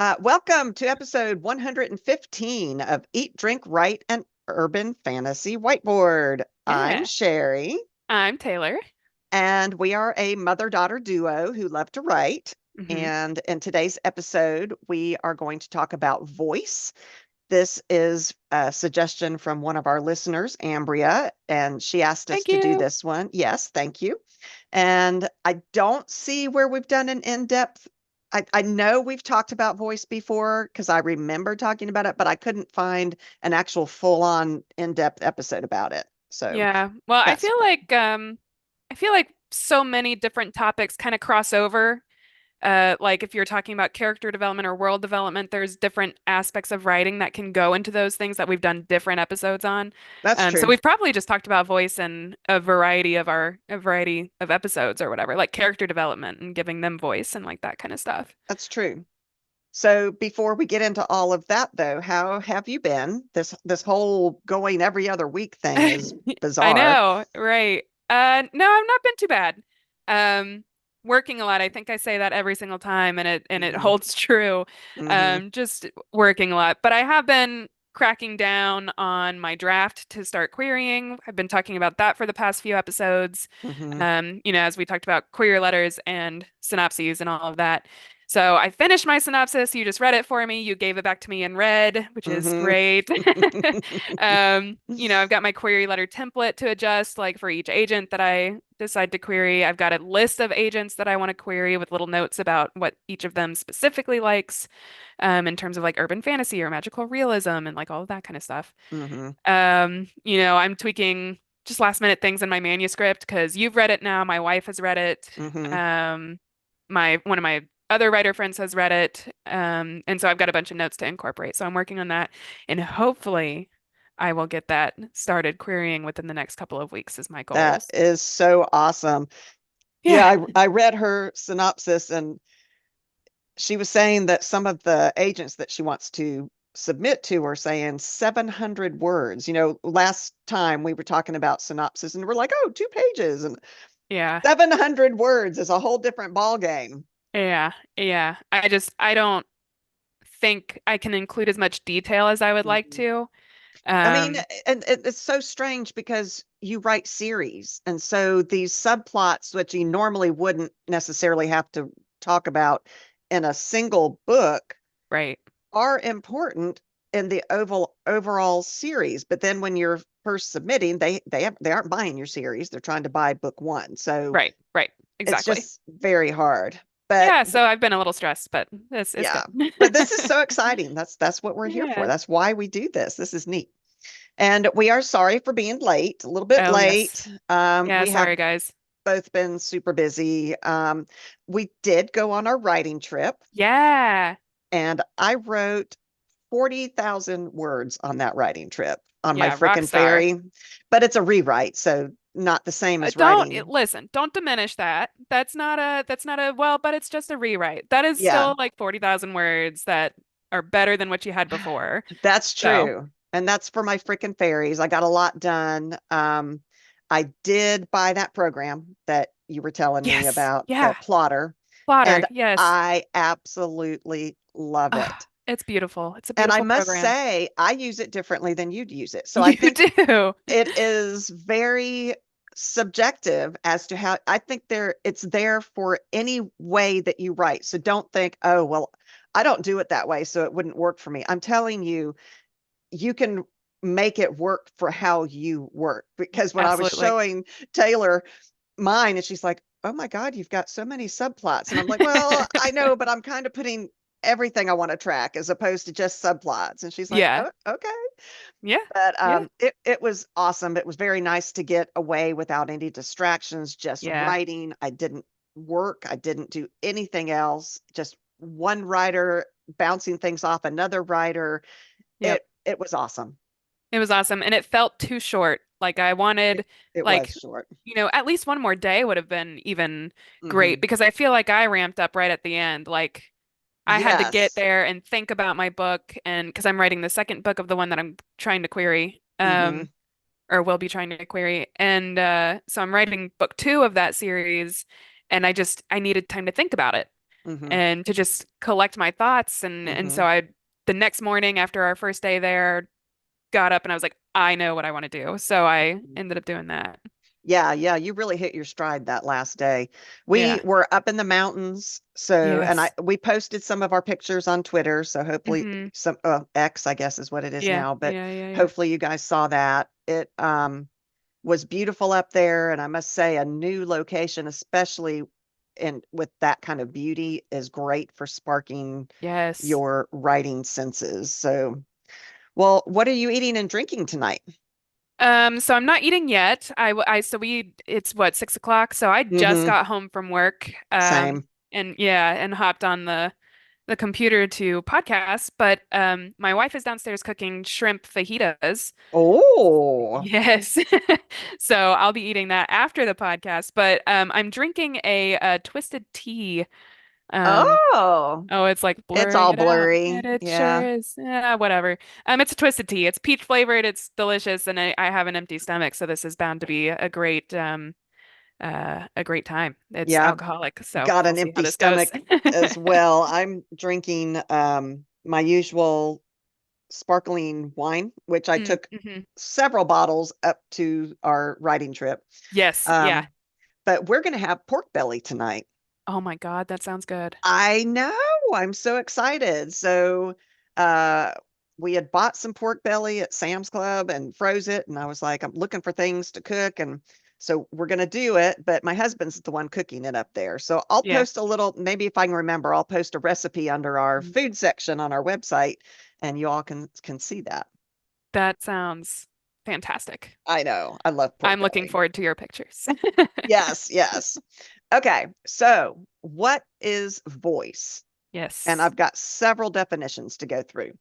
Welcome to episode 115 of Eat, Drink, Write, and Urban Fantasy Whiteboard. I'm Yeah, Sherry, I'm Taylor. and we are a mother-daughter duo who love to write. Hmm. And in today's episode, we are going to talk about voice. This is a suggestion from one of our listeners, Ambria, and she asked us Thank to do you. this one. Yes, thank you. And I don't see where we've done an in-depth. I know we've talked about voice before because I remember talking about it, but I couldn't find an actual full-on in-depth episode about it. So Yeah. Well, I that's feel what. like so many different topics kind of cross over. Like if you're talking about character development or world development, there's different aspects of writing that can go into those things that we've done different episodes on. That's So true. we've probably just talked about voice in a variety of episodes or whatever, like character development and giving them voice and like that kind of stuff. That's true. So before we get into all of that, though, how have you been? This whole going every other week thing is I bizarre. know, right. No, I've not been too bad. Um, Working a lot. I think I say that every single time and it Hmm. holds true. Hmm. Just working a lot. But I have been cracking down on my draft to start querying. I've been talking about that for the past few episodes. Hmm. As we talked about query letters and synopses and all of that. So I finished my synopsis. You just read it for me. You gave it back to me in red, which is Hmm. great. I've got my query letter template to adjust, like for each agent that I decide to query. I've got a list of agents that I want to query with little notes about what each of them specifically likes, in terms of like urban fantasy or magical realism and like all of that kind of stuff. Hmm. I'm tweaking just last minute things in my manuscript because you've read it now. My wife has read it. Hmm. Um, my one of my other writer friends has read it. And so I've got a bunch of notes to incorporate. So I'm working on that, and hopefully I will get that started querying within the next couple of weeks is my That goals. is so awesome. Yeah, Yeah. I read her synopsis and she was saying that some of the agents that she wants to submit to are saying 700 words. Last time we were talking about synopsis and we're like, oh, 2 pages. And Yeah. 700 words is a whole different ball game. Yeah. Yeah. I don't think I can include as much detail as I would like Mhm. to. I mean, Um, and it's so strange because you write series. And so these subplots, which you normally wouldn't necessarily have to talk about in a single book, right. are important in the overall series. But then when you're first submitting, they aren't buying your series. They're trying to buy book one. So Right. Right. it's Exactly. just very hard. But Yeah, so I've been a little stressed, but it's good. yeah, but this is so exciting. That's what we're here for. Yeah. That's why we do this. This is neat. And we are sorry for being late, a little bit Oh, yes. late. Yeah, We have sorry guys. both been super busy. We did go on our writing trip, Yeah. and I wrote 40,000 words on that writing trip on my Yeah, rock frickin' star. ferry, but it's a rewrite, so not the same as writing. Listen, don't diminish that. That's not a well, but it's just a rewrite. That is Yeah, still like 40,000 words that are better than what you had before. that's So, true. And that's for my frickin' fairies. I got a lot done. I did buy that program that you were telling me yes. about, the Yeah. plotter, Plotter. and Yes. I absolutely love Oh, it. it's beautiful. It's a And I beautiful must program. say, I use it differently than you'd use it. So I You think do. it is very subjective as to how I think it's there for any way that you write. So don't think, oh, well, I don't do it that way, so it wouldn't work for me. I'm telling you, you can make it work for how you work. Because when I was Absolutely. showing Taylor mine, and she's like, oh my God, you've got so many subplots. And I'm like, well, I know, but I'm kind of putting everything I want to track as opposed to just subplots. And she's like, Yeah. oh, okay. Yeah. But Yeah. it was awesome. It was very nice to get away without any distractions, just Yeah. writing. I didn't work, I didn't do anything else, just one writer bouncing things off another writer. Yep. It was awesome. It was awesome, and it felt too short. Like I It, wanted, it was like, short. at least one more day would have been even great Hmm. because I feel like I ramped up right at the end. Like I had to get Yes. there and think about my book, and because I'm writing the second book of the one that I'm trying to query, Hmm. or will be trying to query, and so I'm writing book two of that series, and I needed time to think about it. Mm-hmm. and to just collect my thoughts. And Mm-hmm. so I, the next morning after our first day there, got up and I was like, I know what I want to do. So I ended up doing that. Yeah, yeah, you really hit your stride that last day. We Yeah. were up in the mountains, so and I Yes. we posted some of our pictures on Twitter, so hopefully Hmm. some X, I guess is what it is Yeah. now, but Yeah. Yeah. Yeah. hopefully you guys saw that. It was beautiful up there, and I must say a new location, especially in with that kind of beauty, is great for sparking Yes. your writing senses. So, well, what are you eating and drinking tonight? So I'm not eating yet. So it's what, 6 o'clock. So I just Mm-hmm. got home from work. Same. And yeah, and hopped on the computer to podcast. But my wife is downstairs cooking shrimp fajitas. Oh. Yes. So I'll be eating that after the podcast. But I'm drinking a twisted tea. Um, Oh, oh, it's like it's blurring all it out. And blurry. it sure Yeah. is. Yeah, whatever. It's a twisted tea. It's peach flavored. It's delicious, and I have an empty stomach, so this is bound to be a great time. It's Yeah. alcoholic, so Got we'll an see how empty this goes. stomach as well. I'm drinking my usual sparkling wine, which I Mm, took hmm. several bottles up to our riding trip. Yes, yeah. Um, but we're going to have pork belly tonight. Oh my God, that sounds good. I know. I'm so excited. So, uh, we had bought some pork belly at Sam's Club and froze it. And I was like, I'm looking for things to cook. And so we're going to do it. But my husband's the one cooking it up there. So I'll Yeah. post a little, maybe if I can remember, I'll post a recipe under our Mm. food section on our website and you all can see that. That sounds fantastic. I know. I love pork I'm looking belly. forward to your pictures. Yes, yes. Okay. So, what is voice? And Yes. I've got several definitions to go through.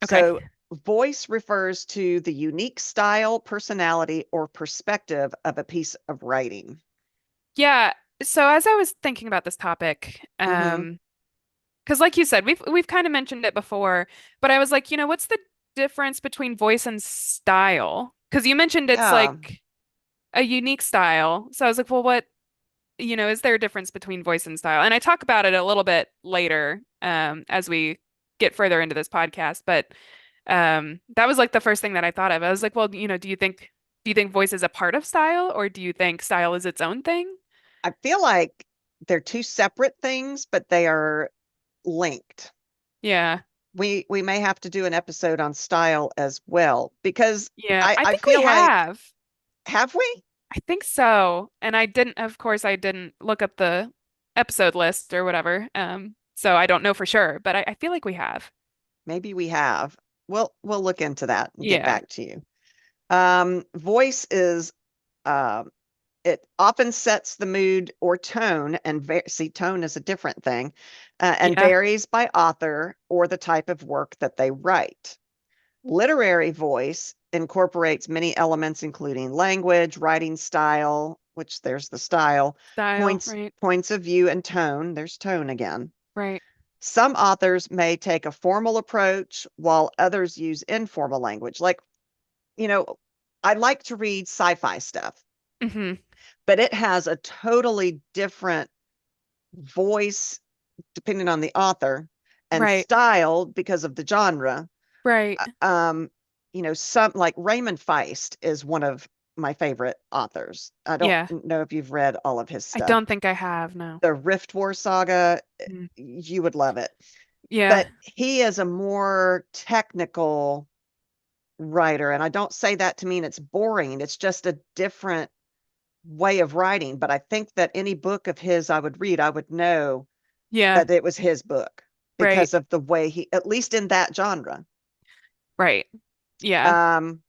Okay. So, voice refers to the unique style, personality, or perspective of a piece of writing. Yeah. So as I was thinking about this topic, Hmm. because like you said, we've kind of mentioned it before, but I was like, what's the difference between voice and style? Because you mentioned it's Yeah, like a unique style. So I was like, well, what, is there a difference between voice and style? And I talk about it a little bit later, as we get further into this podcast, but that was like the first thing that I thought of. I was like, well, do you think voice is a part of style, or do you think style is its own thing? I feel like they're two separate things, but they are linked. Yeah. We may have to do an episode on style as well because Yeah, I I I think we feel like have. have we? I think so. And of course, I didn't look up the episode list or whatever. So I don't know for sure, but I feel like we have. Maybe we have. We'll look into that and get Yeah. back to you. Voice is um, it often sets the mood or tone, and see, tone is a different thing, and Yeah. varies by author or the type of work that they write. Literary voice incorporates many elements, including language, writing style, which there's the style, Style, right? points of view, and tone. There's tone again. Right. Some authors may take a formal approach while others use informal language. Like, you know, I like to read sci-fi stuff, Hmm. but it has a totally different voice depending on the author and Right. style because of the genre. Right. Uh, Um, some like Raymond Feist is one of my favorite authors. I don't Yeah. know if you've read all of his I stuff. don't think I have, no. The Rift War saga, Mm. you would love it. Yeah. But he is a more technical writer, and I don't say that to mean it's boring. It's just a different way of writing. But I think that any book of his I would read, I would know Yeah. that it was his book Right. because of the way he, at least in that genre. Right. Yeah. Um,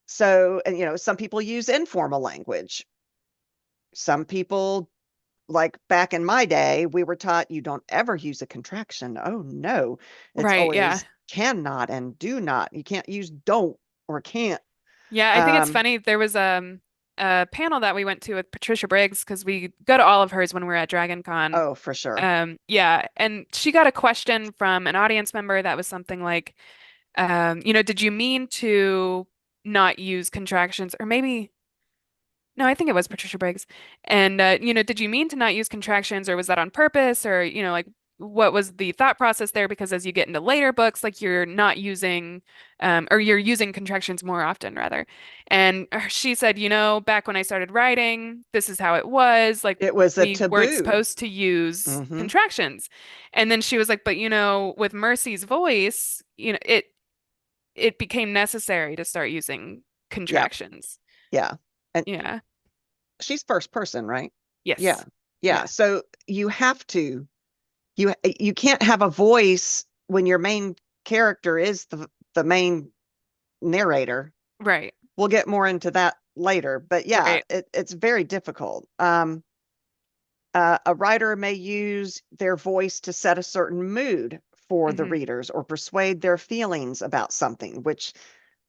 so, and some people use informal language. Some people, like back in my day, we were taught you don't ever use a contraction. Oh no, it's Right. Yeah. always cannot and do not. You can't use don't or can't. Yeah, I think it's Um, funny. There was a panel that we went to with Patricia Briggs because we go to all of hers when we're at Dragon Con. oh, for sure. Yeah, and she got a question from an audience member that was something like, did you mean to not use contractions? Or maybe No, I think it was Patricia Briggs. And did you mean to not use contractions or was that on purpose or, like what was the thought process there? Because as you get into later books, like you're not using or you're using contractions more often rather. And she said, back when I started writing, this is how it was. Like It was a we weren't taboo. supposed to use Hmm. contractions. And then she was like, but with Mercy's voice, it became necessary to start using Yeah, contractions. yeah. And Yeah. she's first person, right? Yeah. Yes. Yeah. Yeah. So you can't have a voice when your main character is the main narrator. Right. We'll get more into that later, but yeah, Right. it's very difficult. A writer may use their voice to set a certain mood for the Hmm. readers or persuade their feelings about something, which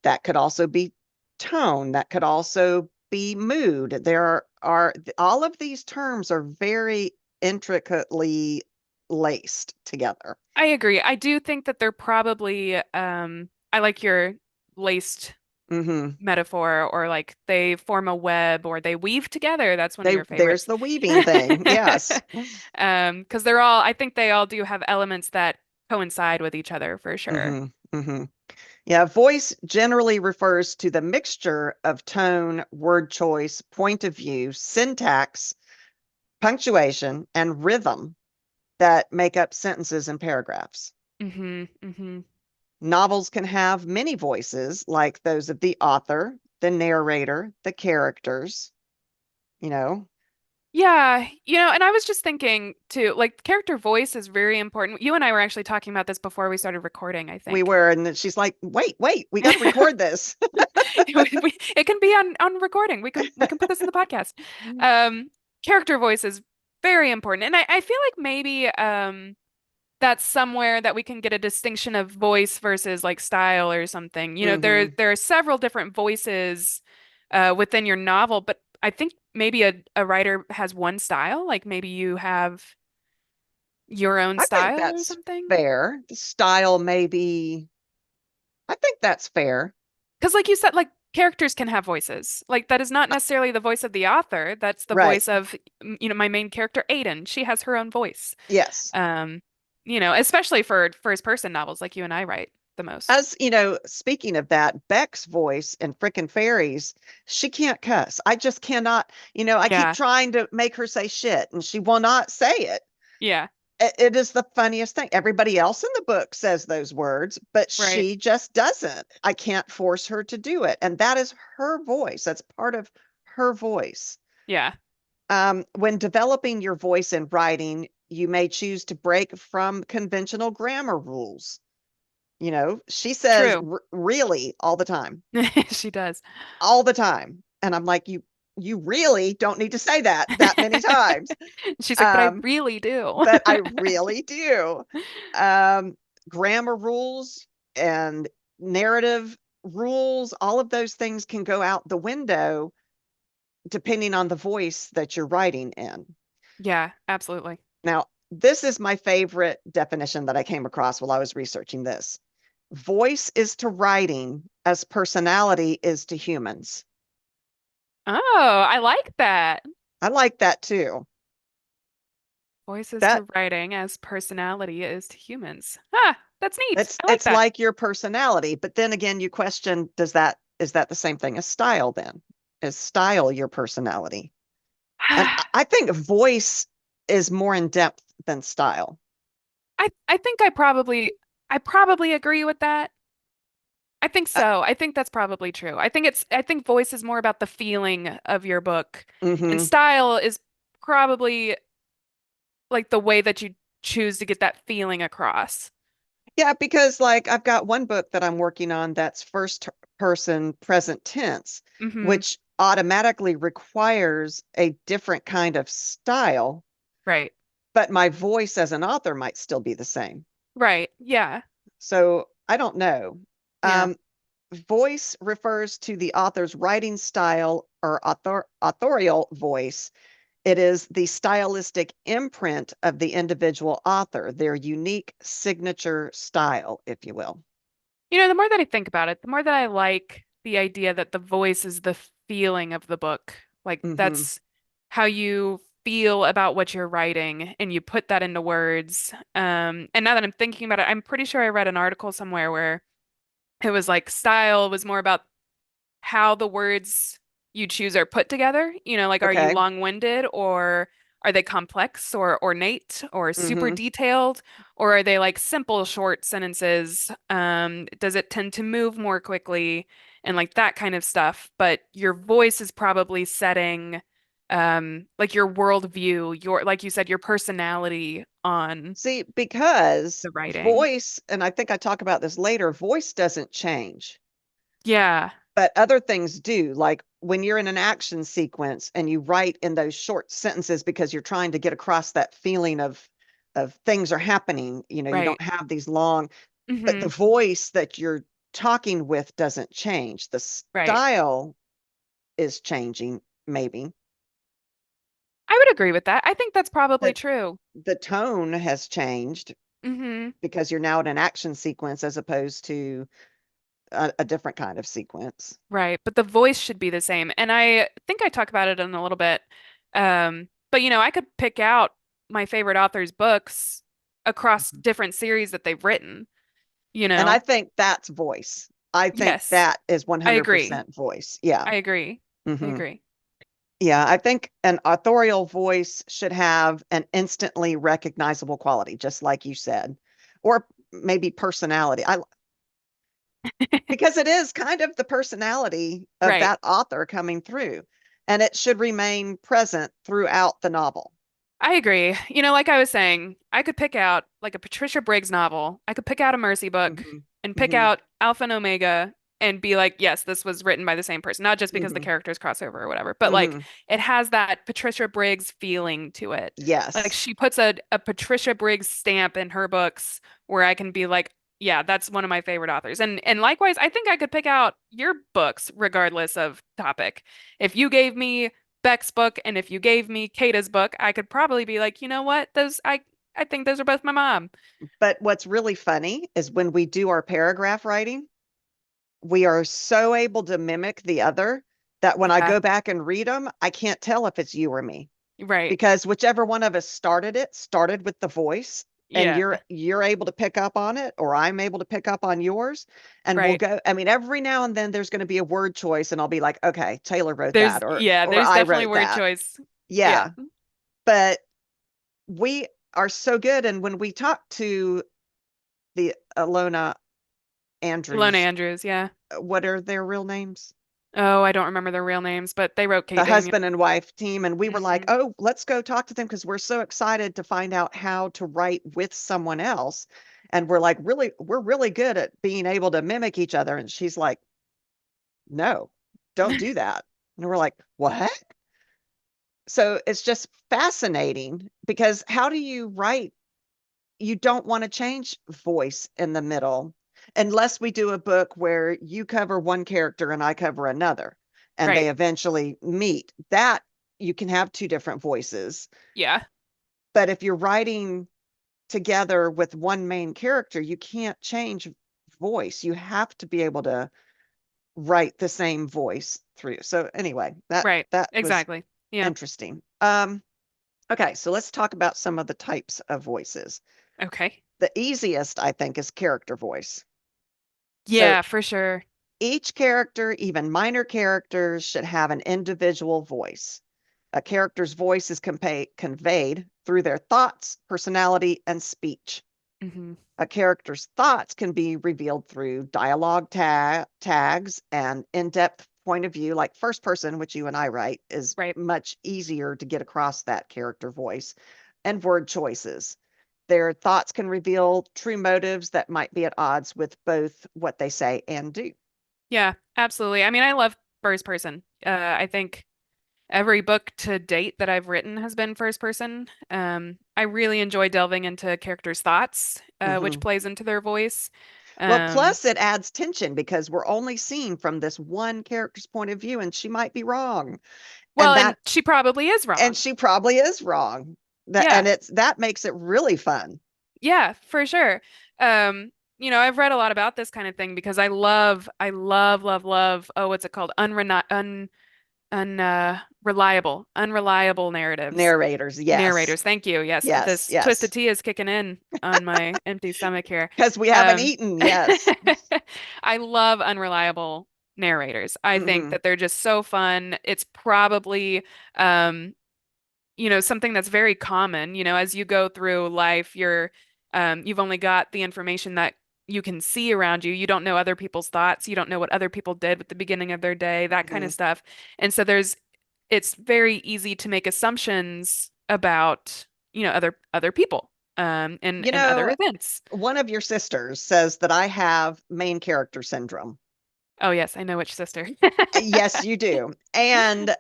that could also be tone, that could also be mood. There are all of these terms are very intricately laced together. I agree. I do think that they're probably I like your laced Hmm. metaphor or like they form a web or they weave together. That's one of your There's favorites. the weaving thing. Yes. Because they're all I think they all do have elements that coincide with each other for sure. Hmm. Hmm. Yeah, voice generally refers to the mixture of tone, word choice, point of view, syntax, punctuation, and rhythm that make up sentences and paragraphs. Hmm. Hmm. Novels can have many voices, like those of the author, the narrator, the characters, you know. Yeah, and I was just thinking too, like character voice is very important. You and I were actually talking about this before we started recording, I We think. were, and then she's like, wait, we got to record this. It can be on recording. We can put this in the podcast. Um, Character voice is very important, and I feel like maybe that's somewhere that we can get a distinction of voice versus like style or something. Hmm. There are several different voices within your novel, but I think maybe a writer has one style, like maybe you have your own I think style or that's something. fair. The style maybe, I think that's fair. Because, like you said, like characters can have voices. Like that is not necessarily the voice of the author. That's the Right. voice of, my main character, Aiden. She has her own voice. Yes. Um, especially for first person novels like you and I write the most. As speaking of that, Beck's voice in Frickin' Fairies, she can't cuss. I just cannot, I keep Yeah. trying to make her say shit and she will not say it. Yeah. It is the funniest thing. Everybody else in the book says those words, but Right. she just doesn't. I can't force her to do it. And that is her voice. That's part of her voice. Yeah. When developing your voice in writing, you may choose to break from conventional grammar rules. She says True. really all the time, She does. all the time. And I'm like, you really don't need to say that many times. She's like, but I Um, really do. but I really do. Um, Grammar rules and narrative rules, all of those things can go out the window depending on the voice that you're writing in. Yeah, absolutely. Now, this is my favorite definition that I came across while I was researching this. Voice is to writing as personality is to humans. Oh, I like that. I like that too. Voices That to writing as personality is to humans. Ah, that's neat. it's I like it's that. like your personality, but then again, you question, is that the same thing as style then? Is style your personality? And I think voice is more in depth than style. I think I probably agree with that. I think Uh, so. I think that's probably true. I think voice is more about the feeling of your book, and mhm. style is probably like the way that you choose to get that feeling across. Yeah, because like I've got one book that I'm working on that's first person present tense, Hmm. which automatically requires a different kind of style, Right. but my voice as an author might still be the same. Right. Yeah. So I don't know. Yeah. Um, Voice refers to the author's writing style or authorial voice. It is the stylistic imprint of the individual author, their unique signature style, if you will. The more that I think about it, the more that I like the idea that the voice is the feeling of the book Like Hmm. that's how you feel about what you're writing and you put that into words. And now that I'm thinking about it, I'm pretty sure I read an article somewhere where it was like style was more about how the words you choose are put together. Like are you Okay. long-winded or are they complex or ornate or super Hmm. detailed or are they like simple short sentences? Does it tend to move more quickly and like that kind of stuff? But your voice is probably setting like your worldview, your like you said, your personality on See, because the writing. voice, and I think I talk about this later, voice doesn't change, Yeah, but other things do. Like when you're in an action sequence and you write in those short sentences because you're trying to get across that feeling of things are happening, you right. don't have these long, but the Hmm. voice that you're talking with doesn't change. The Right. style is changing, maybe. I would agree with that. I think that's probably The true. the tone has changed Hmm. because you're now in an action sequence as opposed to a different kind of sequence. Right. But the voice should be the same. And I think I talk about it in a little bit. But I could pick out my favorite author's books across Mhm. different series that they've written, you And I know? think that's voice. I think Yes, that is I agree. 100% voice. Yeah. I agree. I Hmm. agree. Yeah. I think an authorial voice should have an instantly recognizable quality, just like you said, or maybe personality. Because it is kind of the personality of Right. that author coming through, and it should remain present throughout the novel. I agree. Like I was saying, I could pick out like a Patricia Briggs novel. I could pick out a Mercy book Hmm. and pick Hmm. out Alpha and Omega and be like, yes, this was written by the same person, not just because the Hmm. characters cross over or whatever, but like Hmm. it has that Patricia Briggs feeling to it. Like Yes. she puts a Patricia Briggs stamp in her books where I can be like, yeah, that's one of my favorite authors. And likewise, I think I could pick out your books regardless of topic. If you gave me Beck's book, and if you gave me Kata's book, I could probably be like, you know what? I think those are both my mom. But what's really funny is when we do our paragraph writing, we are so able to mimic the other that when I Yeah, go back and read them, I can't tell if it's you or me right. because whichever one of us started with the voice, and Yeah, you're able to pick up on it or I'm able to pick up on yours, and we'll right. go. I mean, every now and then there's going to be a word choice and I'll be like, "Okay, Taylor wrote that or There's I definitely wrote word that." choice. Yeah. Yeah, but we are so good, and when we talk to the Alona Lona Andrews, Andrews, yeah. what are their real names? Oh, I don't remember their real names, but they wrote The Kate Daniel. husband and wife team, and we were like, Hmm. "Oh, let's go talk to them because we're so excited to find out how to write with someone else." And we're really good at being able to mimic each other. And she's like, "No, don't do that." And we're like, "What?" So it's just fascinating because how do you write? You don't want to change voice in the middle unless we do a book where you cover one character and I cover another and Right. they eventually meet. That you can have two different voices. Yeah. But if you're writing together with one main character, you can't change voice. You have to be able to write the same voice through. So anyway, Right. that was Exactly. Yeah. interesting. Okay, so let's talk about some of the types of voices. Okay. The easiest, I think, is character voice. So Yeah, for sure. each character, even minor characters, should have an individual voice. A character's voice is conveyed through their thoughts, personality, and speech. Hmm. A character's thoughts can be revealed through dialogue tags and in depth point of view, like first person, which you and I write, is Right. much easier to get across that character voice, and word choices. Their thoughts can reveal true motives that might be at odds with both what they say and do. Yeah, absolutely. I mean, I love first person. I think every book to date that I've written has been first person. I really enjoy delving into characters' thoughts, which Hmm. plays into their voice. Well, Um, plus it adds tension because we're only seeing from this one character's point of view, and she might be wrong, and well, and she probably is wrong. she probably is wrong. And Yeah, that makes it really fun. yeah, for sure. I've read a lot about this kind of thing because I love, love, love. Oh, what's it called? Unreliable narratives. Narrators, yes. Narrators. Thank you. Yes, Yes, this twisted yes. tea is kicking in on my empty stomach here. Because we haven't Um, eaten, yes. I love unreliable narrators. I think Hmm. that they're just so fun. It's probably, um, something that's very common. As you go through life, you've only got the information that you can see around you. You don't know other people's thoughts. You don't know what other people did with the beginning of their day, that kind of Hmm. stuff. And so it's very easy to make assumptions about, other people, and You other know, events. one of your sisters says that I have main character syndrome. Oh, yes, I know which sister. Yes, you do. And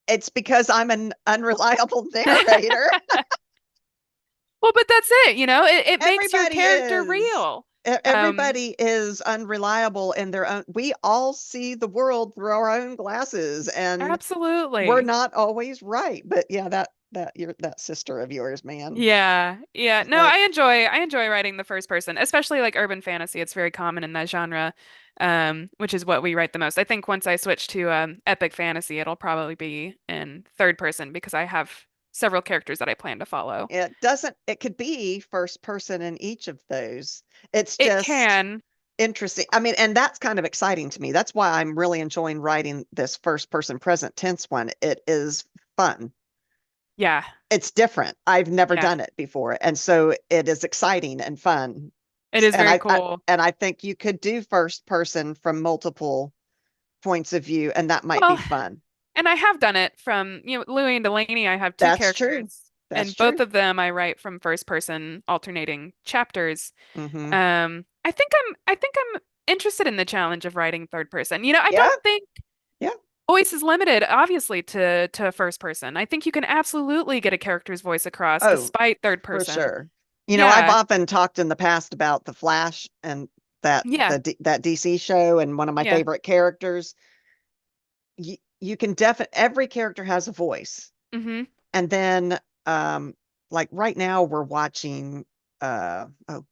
it's because I'm an unreliable narrator. Well, but that's it, it makes your Everybody character is. real. Um, Everybody is unreliable in their own. We all see the world through our own glasses, and we're Absolutely. not always right. But yeah, that sister of yours, man. Yeah. Yeah. It's No, like, I enjoy writing the first person, especially like urban fantasy. It's very common in that genre, which is what we write the most. I think once I switch to epic fantasy, it'll probably be in third person because I have several characters that I plan to follow. it could be first person in each of those. It's It just can. interesting. I mean, and that's kind of exciting to me. That's why I'm really enjoying writing this first person present tense one. It is fun. Yeah. It's different. I've never Yeah. done it before. And so it is exciting and fun. It is And very I cool. and I think you could do first person from multiple points of view, and that might be Well, fun. and I have done it from, Louis and Delaney. I have two That's true. characters, That's and both true. of them I write from first person alternating chapters. Hmm. I think I'm interested in the challenge of writing third person. I Yeah. don't think Yeah. voice is limited, obviously, to first person. I think you can absolutely get a character's voice across Oh, despite third for person. sure. I've Yeah, often talked in the past about The Flash and yeah, that DC show, and one of my yeah. favorite characters. You can definitely every character has a voice. Hmm. And then um like right now we're watching oh,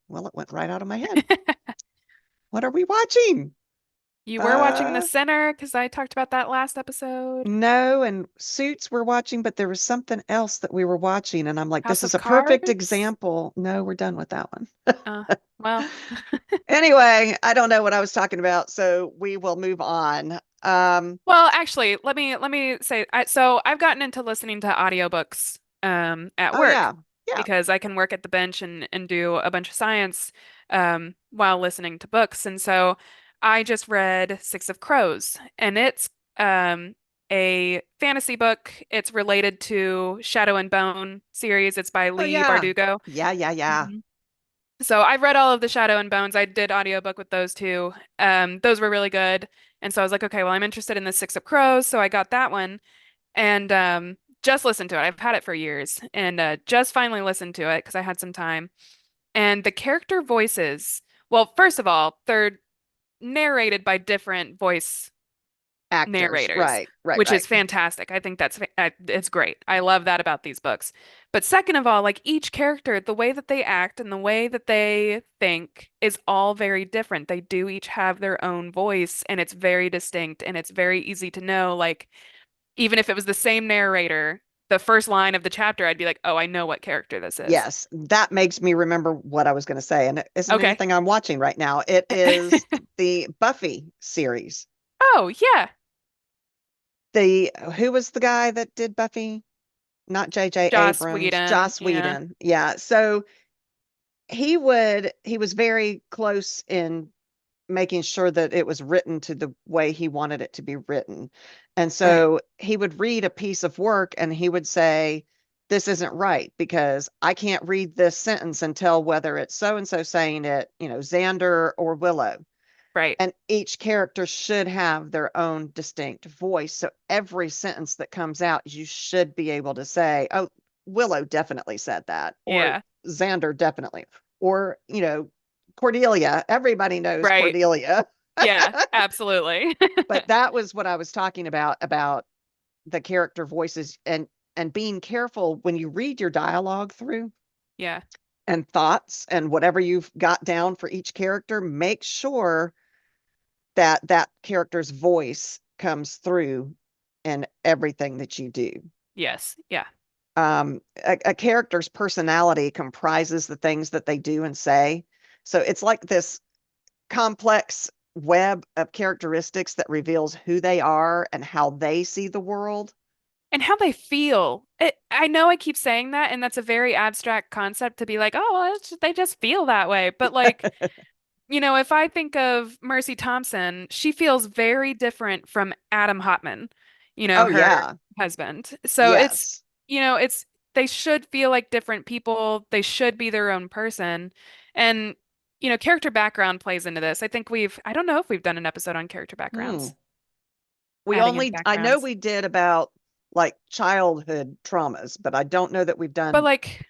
well, it went right out of my head. What are we watching? You were watching The Uh Sinner because I talked about that last episode. no, and Suits we're watching, but there was something else that we were watching, and I'm like, this House is of a perfect Cards. example. No, we're done with that one. Uh, well. Anyway, I don't know what I was talking about, so we will move on. Well, actually, let me say so I've gotten into listening to audiobooks at Oh work yeah. Yeah. because I can work at the bench and do a bunch of science while listening to books. And so I just read Six of Crows, and it's um a fantasy book. It's related to Shadow and Bone series. It's by Oh Lee yeah. Bardugo. Yeah, yeah, yeah. Mhm. So I've read all of the Shadow and Bones. I did audiobook with those two. Those were really good. And so I was like, okay, well, I'm interested in the Six of Crows, so I got that one and just listened to it. I've had it for years and just finally listened to it because I had some time. And the character voices, well, first of all, they're narrated by different voice Actors. narrators, Right, right, which right. is fantastic. I think it's great. I love that about these books. But second of all, like each character, the way that they act and the way that they think is all very different. They do each have their own voice and it's very distinct and it's very easy to know. Like even if it was the same narrator, the first line of the chapter, I'd be like, oh, I know what character this is. Yes, that makes me remember what I was going to say, and it isn't Okay. anything I'm watching right now. It is the Buffy series. Oh, yeah. The Who was the guy that did Buffy? Not J.J. Joss Abrams, Whedon. Joss Yeah. Whedon. Yeah, so he was very close in making sure that it was written to the way he wanted it to be written. And Right. so he would read a piece of work and he would say, this isn't right because I can't read this sentence and tell whether it's so and so saying it, Xander or Willow. Right. And each character should have their own distinct voice. So every sentence that comes out, you should be able to say, oh, Willow definitely said that, or Yeah. Xander definitely, or, Cordelia. Everybody knows Right. Cordelia. Yeah, absolutely. But that was what I was talking about the character voices and being careful when you read your dialogue through Yeah. and thoughts and whatever you've got down for each character, make sure that that character's voice comes through in everything that you do. Yes. Yeah. A character's personality comprises the things that they do and say. So it's like this complex web of characteristics that reveals who they are and how they see the world. And how they feel. I know I keep saying that, and that's a very abstract concept to be like, oh, well, they just feel that way. But like, if I think of Mercy Thompson, she feels very different from Adam Hotman, Oh, her yeah. husband. So Yes. it's they should feel like different people. They should be their own person. And, character background plays into this. I don't know if we've done an episode on character Hmm. backgrounds, adding in I know backgrounds. we did about like childhood traumas, but I don't know that we've But done like,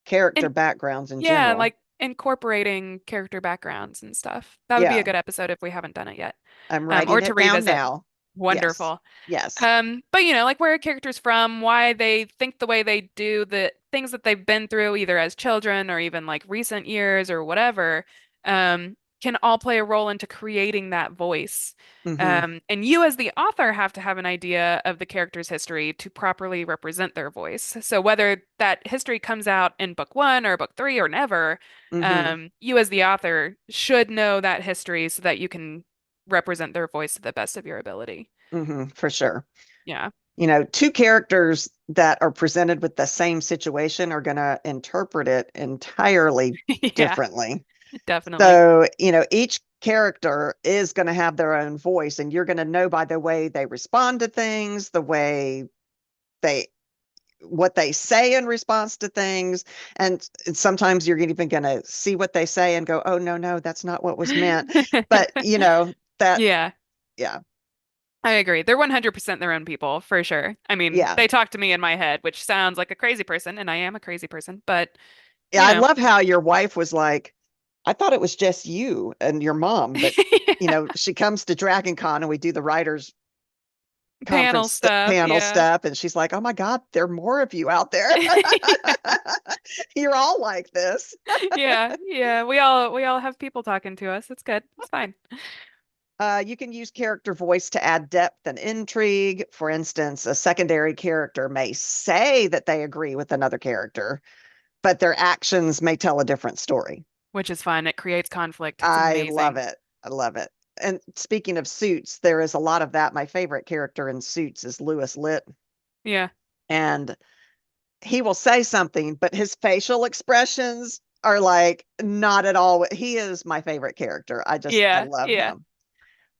character in backgrounds in Yeah, general. like incorporating character backgrounds and stuff. That would be a Yeah. good episode if we haven't done it yet. I'm Or writing to it down revisit. now. Yes. Wonderful. Yes. But like where a character's from, why they think the way they do, the things that they've been through, either as children or even like recent years or whatever, can all play a role into creating that voice. Hmm. And you, as the author, have to have an idea of the character's history to properly represent their voice. So whether that history comes out in book one or book three or never, Hmm. you, as the author, should know that history so that you can represent their voice to the best of your ability. For sure. Yeah. Two characters that are presented with the same situation are going to interpret it entirely Yeah, differently. definitely. So, each character is going to have their own voice, and you're going to know by the way they respond to things, the way they, what they say in response to things. And sometimes you're even going to see what they say and go, oh, no, no, that's not what was meant. But, that, Yeah, yeah, I agree. They're 100% their own people, for sure. I mean, yeah. they talk to me in my head, which sounds like a crazy person, and I am a crazy person, but Yeah, you I know, love how your wife was like, I thought it was just you and your mom, but she comes to Dragon Con and we do the writers panel conference stuff. panel Yeah. stuff, and she's like, "Oh my God, there are more of you out there. You're all like this." Yeah, yeah. We all have people talking to us. It's good. It's fine. You can use character voice to add depth and intrigue. For instance, a secondary character may say that they agree with another character, but their actions may tell a different story. Which is fun. It creates conflict. It's I love amazing. it. I love it. And speaking of Suits, there is a lot of that. My favorite character in Suits is Louis Litt, Yeah. and he will say something, but his facial expressions are like not at all. He is my favorite character. I Yeah. love Yeah. him.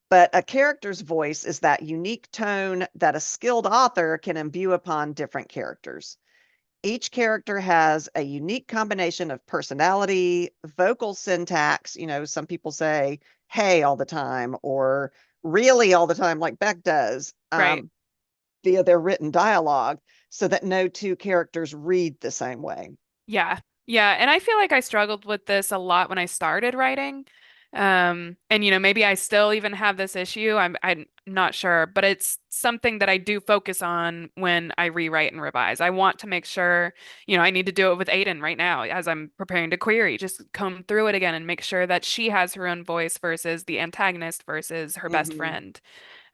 But a character's voice is that unique tone that a skilled author can imbue upon different characters. Each character has a unique combination of personality, vocal syntax. Some people say, hey, all the time, or really all the time, like Beck does, Right. via their written dialogue, so that no two characters read the same way. Yeah. Yeah. And I feel like I struggled with this a lot when I started writing. And maybe I still even have this issue. I'm not sure, but it's something that I do focus on when I rewrite and revise. I want to make sure, I need to do it with Aiden right now as I'm preparing to query, just comb through it again and make sure that she has her own voice versus the antagonist versus her best Hmm. friend.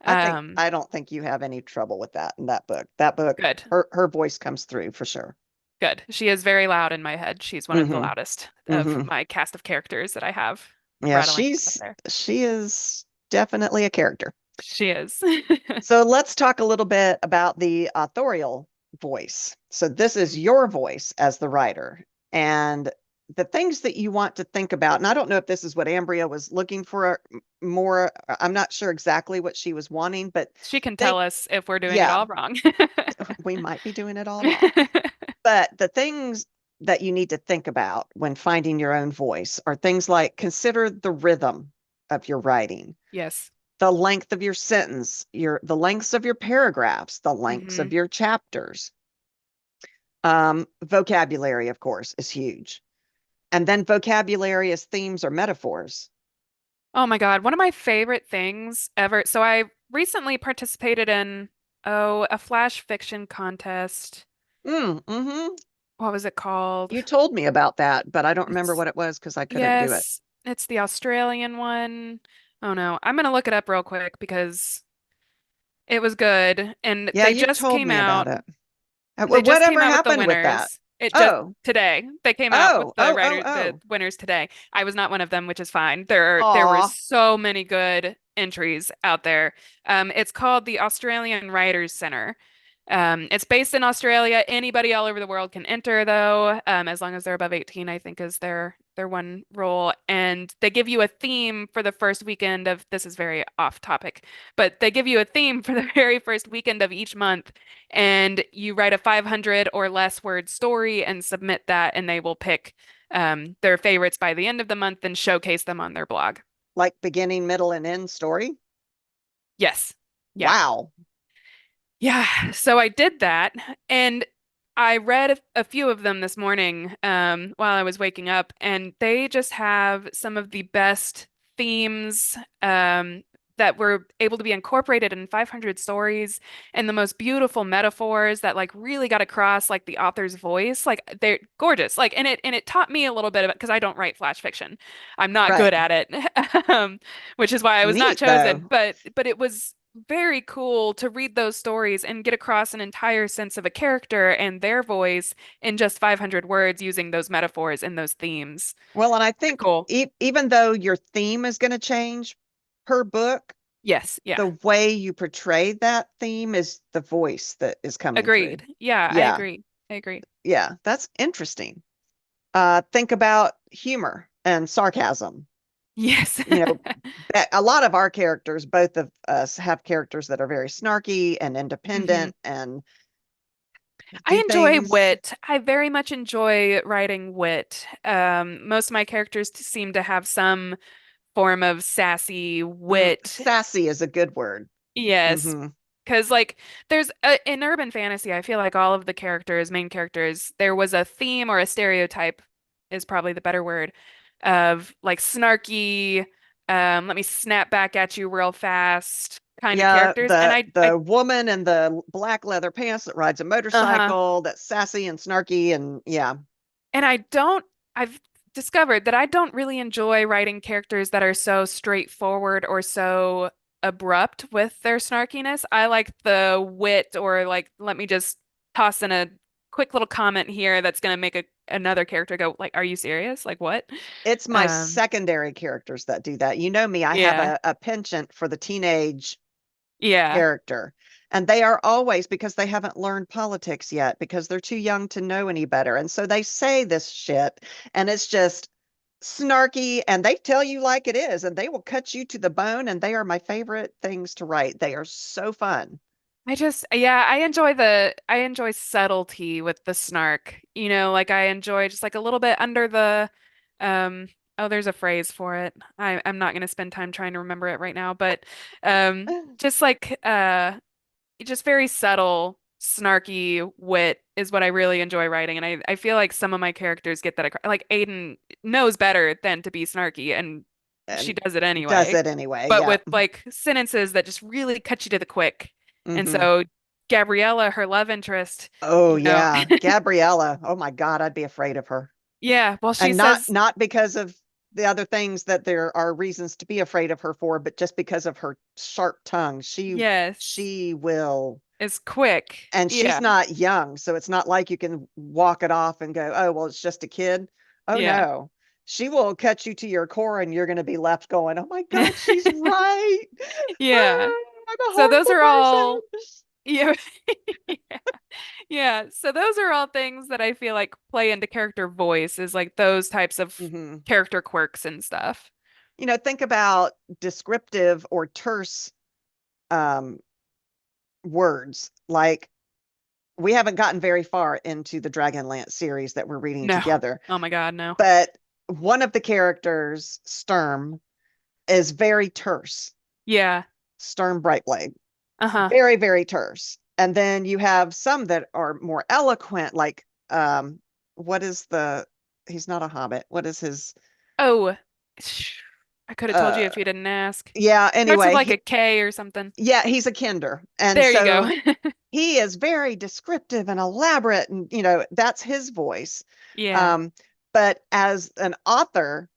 Um, I don't think you have any trouble with that in that book. That book, good. her voice comes through for sure. Good. She is very loud in my head. She's one of the Hmm. loudest of Hmm. my cast of characters that I have Yeah, rattling around up there. she is definitely a character. She is. So let's talk a little bit about the authorial voice. So this is your voice as the writer, and the things that you want to think about. And I don't know if this is what Ambria was looking for more. I'm not sure exactly what she was wanting, but She can think, tell us if we're doing it yeah, all wrong. we might be doing it all wrong. But the things that you need to think about when finding your own voice are things like consider the rhythm of your writing, Yes. the length of your sentence, the lengths of your paragraphs, the lengths Hmm. of your chapters. Vocabulary, of course, is huge. And then vocabulary as themes or metaphors. Oh my God, one of my favorite things ever. So I recently participated in, a flash fiction contest. Mm-hmm. What was it called? You told me about that, but I don't remember It's what it was because I couldn't do it. Yes, it's the Australian one. Oh no, I'm gonna look it up real quick because It was good, and Yeah, they you've just told came me about out. it. They just came Whatever out with the happened with that? winners. It just Oh, today. They came out with oh, oh, oh, the oh. winners today. I was not one of them, which is fine. There were Aw, so many good entries out there. It's called the Australian Writers Centre. It's based in Australia. Anybody all over the world can enter, though, as long as they're above 18, I think is their one rule. And they give you a theme for the first weekend of, this is very off topic, but they give you a theme for the very first weekend of each month, and you write a 500 or less word story and submit that, and they will pick their favorites by the end of the month and showcase them on their blog. like beginning, middle, and end story? Yes. Yeah. Wow. Yeah, so I did that, and I read a few of them this morning while I was waking up, and they just have some of the best themes that were able to be incorporated in 500 stories, and the most beautiful metaphors that like really got across like the author's voice. Like they're gorgeous. Like and it taught me a little bit about, because I don't write flash fiction. I'm not Right. good at it, which is why I was not Neat, chosen. though. But it was very cool to read those stories and get across an entire sense of a character and their voice in just 500 words using those metaphors and those themes. Well, and I Very think cool. even though your theme is going to change per book, Yes, yeah. the way you portray that theme is the voice that is coming through. Agreed. Yeah, I Yeah. agree. I agree. Yeah. That's interesting. Think about humor and sarcasm. Yes. You know, a lot of our characters, both of us, have characters that are very snarky and hmm independent and I do enjoy things. wit. I very much enjoy writing wit. Most of my characters seem to have some form of sassy wit. Sassy is a good word. Yes, Hmm. because like there's in urban fantasy, I feel like all of the characters, main characters, there was a theme or a stereotype is probably the better word of like snarky, let me snap back at you real fast kind of Yeah, characters. And I the woman in the black leather pants that rides a uh-huh. motorcycle, that's sassy and snarky, and yeah, And I've discovered that I don't really enjoy writing characters that are so straightforward or so abrupt with their snarkiness. I like the wit, or like, let me just toss in a quick little comment here that's going to make another character go, like, are you serious? Like, what? it's my Um, secondary characters that do that. You know me, I have yeah, a penchant for the teenage yeah. character. And they are always, because they haven't learned politics yet, because they're too young to know any better. And so they say this shit, and it's just snarky, and they tell you like it is, and they will cut you to the bone. And they are my favorite things to write. They are so fun. Yeah, I enjoy subtlety with the snark. You know, like I enjoy just like a little bit under the, oh, there's a phrase for it. I'm not gonna spend time trying to remember it right now, but just like just very subtle, snarky wit is what I really enjoy writing. And I feel like some of my characters get that across. Like Aiden knows better than to be snarky, and she And does it does anyway, it anyway. but Yeah. with like sentences that just really cut you to the quick. And Hmm. so Gabriella, her love interest, Oh you know, yeah, Gabriella. Oh my God, I'd be afraid of her. yeah, well, she And says, not because of the other things that there are reasons to be afraid of her for, but just because of her sharp tongue. yes, She will, it's quick. and she's Yeah, not young, so it's not like you can walk it off and go, "Oh, well, it's just a kid." Oh yeah, no. She will cut you to your core and you're going to be left going, "Oh my God, she's right. yeah. I'm a So those horrible are all, person." yeah. Yeah, so those are all things that I feel like play into character voice, is like those types of Hmm. character quirks and stuff. Think about descriptive or terse um, words. Like, we haven't gotten very far into the Dragonlance series that we're reading No. together, Oh my God, no. but one of the characters, Sturm, is very terse. Yeah. Sturm Brightblade, Uh-huh. very, very terse. And then you have some that are more eloquent, like what is the? He's not a hobbit. What is his? Oh, I could have told you Uh, if you didn't ask. yeah. Starts with Anyway, like a K or something. yeah, he's a Kinder, and There you go. so he is very descriptive and elaborate, and that's his voice. Yeah. Um, but as an author,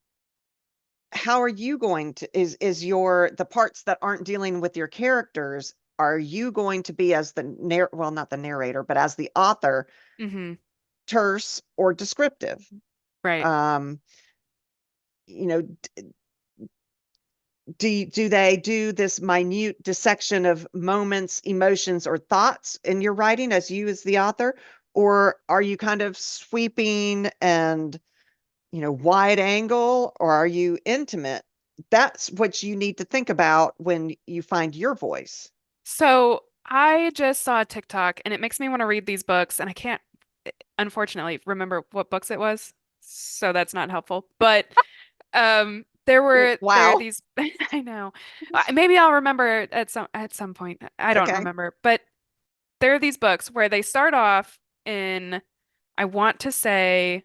how are you going to is your the parts that aren't dealing with your characters? are you going to be as the well, not the narrator, but as the author, Hmm. terse or descriptive? Right. Um, you know, do they do this minute dissection of moments, emotions, or thoughts in your writing as you as the author, or are you kind of sweeping and wide angle, or are you intimate? That's what you need to think about when you find your voice. So I just saw a TikTok and it makes me want to read these books, and I can't, unfortunately, remember what books it was. So that's not helpful. But there are Wow. these I know. Maybe I'll remember at some point. I don't Okay. remember. But there are these books where they start off in, I want to say,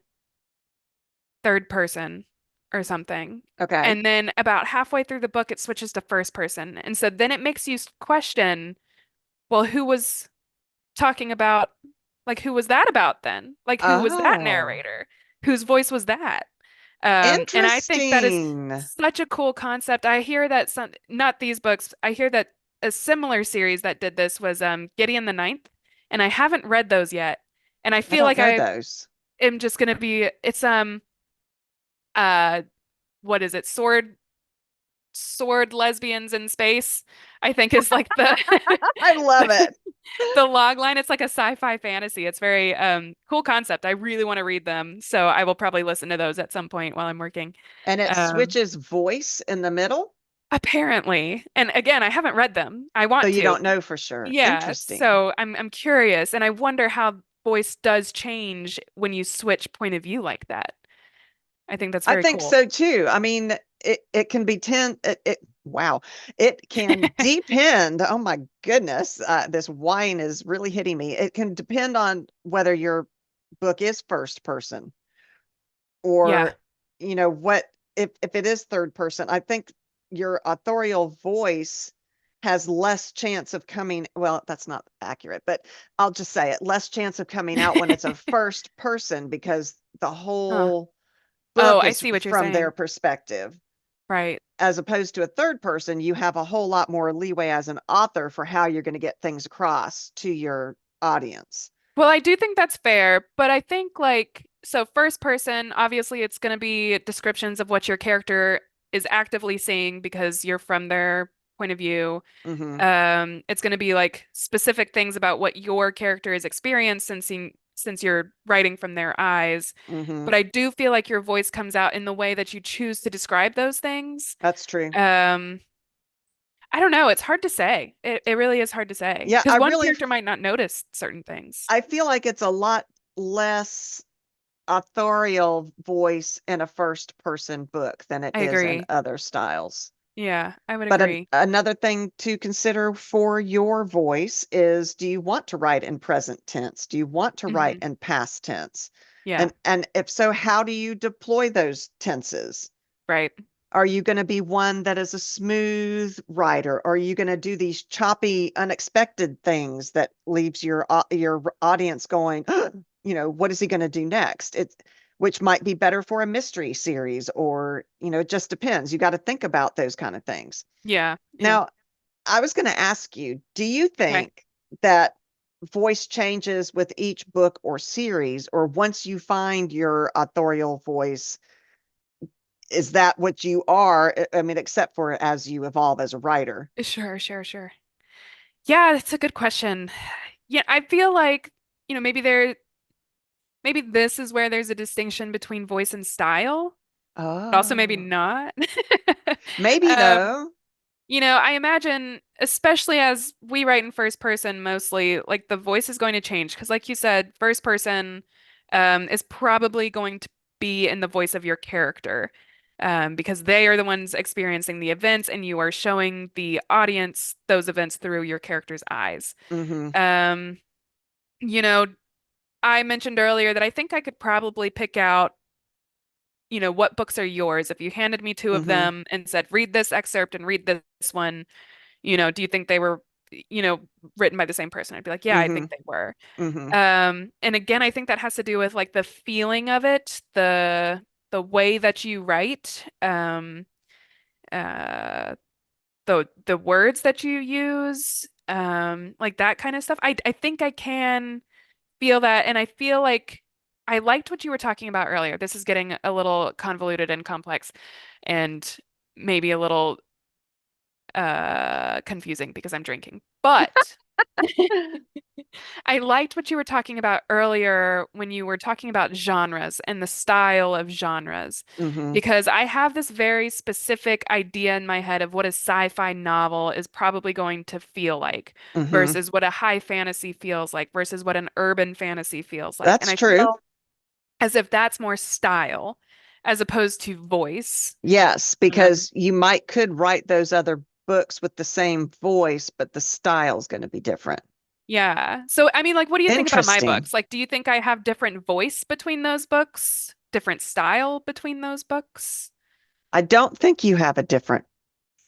third person or something. Okay. And then about halfway through the book, it switches to first person. And so then it makes you question, well, who was talking about, like, who was that about then? Like, who was that Oh, narrator? Whose voice was that? And I think that is interesting. such a cool concept. I hear that not these books, I hear that a similar series that did this was Gideon the Ninth, and I haven't read those yet. And I I feel don't like know I those. am just gonna be, it's uh what is it? Sword lesbians in space, I think is like the I love it. the log line. It's like a sci-fi fantasy. It's very cool concept. I really want to read them, so I will probably listen to those at some point while I'm working. And it Um, switches voice in the middle, Apparently, and again, I haven't read them. I so want you to. don't know for sure. Yeah, Interesting. so I'm curious, and I wonder how voice does change when you switch point of view like that. I think that's I very think cool. so too. I mean, it can be wow. It can depend. Oh my goodness. This wine is really hitting me. It can depend on whether your book is first person Yeah. or, what if it is third person. I think your authorial voice has less chance of coming, well, that's not accurate, but I'll just say it, less chance of coming out when it's a first person because the Huh. whole Oh, book I is see what you're from their saying. perspective. Right. As opposed to a third person, you have a whole lot more leeway as an author for how you're going to get things across to your audience. Well, I do think that's fair, but I think like so first person, obviously it's going to be descriptions of what your character is actively seeing because you're from their point of view. Hmm. It's going to be like specific things about what your character has experienced since you're writing from their eyes. Hmm. But I do feel like your voice comes out in the way that you choose to describe those things. That's true. Um, I don't know. It's hard to say. It really is hard to say Yeah, because one character might not notice certain things. I feel like it's a lot less authorial voice in a first person book than it I is in agree. other styles. Yeah, I would But agree. another thing to consider for your voice is, do you want to write in present tense? Do you want to write Hmm. in past tense? Yeah, And if so, how do you deploy those tenses? right. Are you going to be one that is a smooth writer? Or are you going to do these choppy, unexpected things that leaves your audience going, what is he going to do next? Which might be better for a mystery series, or it just depends. You got to think about those kind of things. Yeah, yeah. Now, I was going to ask you, do you Okay. think that voice changes with each book or series, or once you find your authorial voice, is that what you are? I mean, except for as you evolve as a writer. Sure, sure, sure. Yeah, that's a good question. Yeah, I feel like, maybe this is where there's a distinction between voice and style, but also maybe Oh, not. maybe Um, though. I imagine, especially as we write in first person mostly, like the voice is going to change because, like you said, first person is probably going to be in the voice of your character because they are the ones experiencing the events and you are showing the audience those events through your character's eyes. Hmm. Um, you know, I mentioned earlier that I think I could probably pick out, what books are yours if you handed me two of Hmm. them and said, read this excerpt and read this one. Do you think they were, you know, written by the same person? I'd be like, yeah, I Hmm. think they were. Hmm. And again, I think that has to do with like the feeling of it, the way that you write, uh, the words that you use, like that kind of stuff. I think I can feel that, and I feel like I liked what you were talking about earlier. This is getting a little convoluted and complex and maybe a little confusing because I'm drinking. But I liked what you were talking about earlier when you were talking about genres and the style of genres, Hmm. because I have this very specific idea in my head of what a sci-fi novel is probably going to feel like Hmm. versus what a high fantasy feels like versus what an urban fantasy feels like. And That's I true. feel as if that's more style as opposed to voice. Yes, Um, because you might could write those other books with the same voice, but the style's going to be different. Yeah. So, I mean, like, what do you think about my Interesting. books? Like, do you think I have different voice between those books? Different style between those books? I don't think you have a different